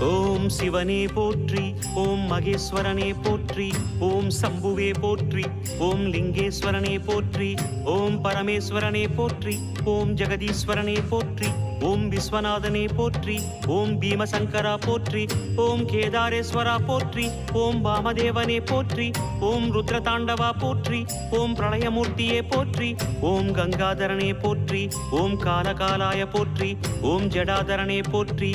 ஓம் சிவனே போற்றி, ஓம் மகேஸ்வரனே போற்றி, ஓம் சம்புவே போற்றி, ஓம் லிங்கேஸ்வரனே போற்றி, ஓம் பரமேஸ்வரனே போற்றி, ஓம் ஜெகதீஸ்வரனே போற்றி, ஓம் விஸ்வநாதனே போற்றி, ஓம் பீமசங்கரா போற்றி, ஓம் கேதாரேஸ்வரா போற்றி, ஓம் வாமதேவனே போற்றி, ஓம் ருத்ரதாண்டவா போற்றி, ஓம் பிரளயமூர்த்தியே போற்றி, ஓம் கங்காதரனே போற்றி, ஓம் காலகாலாய போற்றி, ஓம் ஜடாதரனே போற்றி,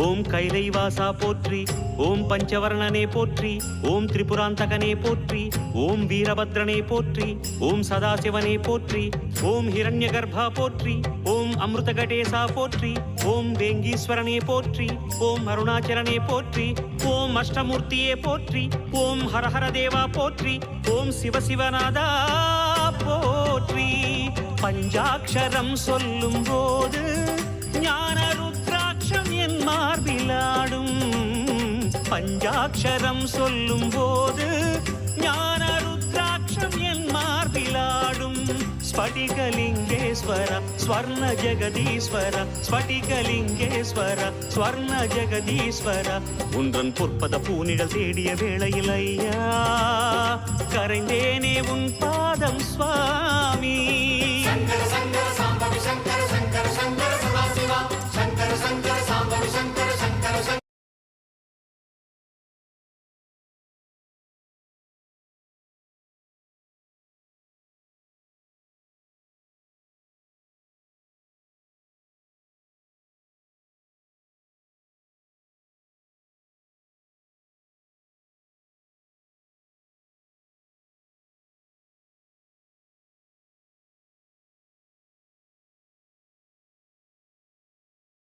ஓம் கைலைவாசா போற்றி, ஓம் பஞ்சவர்ணனே போற்றி, ஓம் திரிபுராந்தகனே போற்றி, ஓம் வீரபத்ரனே போற்றி, ஓம் சதாசிவனே போற்றி, ஓம் ஹிரண்யகர்பா போற்றி, ஓம் அமிர்தகடேசா போற்றி, ஓம் வேங்கீஸ்வரனே போற்றி, ஓம் அருணாச்சலனே போற்றி, ஓம் அஷ்டமூர்த்தியே போற்றி, ஓம் ஹரஹர தேவா போற்றி, ஓம் சிவசிவநாதா போற்றி. பஞ்சாட்சரம் சொல்லும் போது ஞான ருத்ராட்சம் என் மார்பிலாடும். பஞ்சாட்சரம் சொல்லும் போது ஞான ருத்ராட்சம் என் மார்பிலாடும். ஸ்படிகலிங்கேஸ்வர ஸ்வர்ண ஜெகதீஸ்வர, ஸ்படிகலிங்கேஸ்வர ஸ்வர்ண ஜெகதீஸ்வர. உன்றன் பொற்பத பூனிடல் தேடிய வேளையில் ஐயா கரைந்தேனே உன் பாதம் சுவாமி.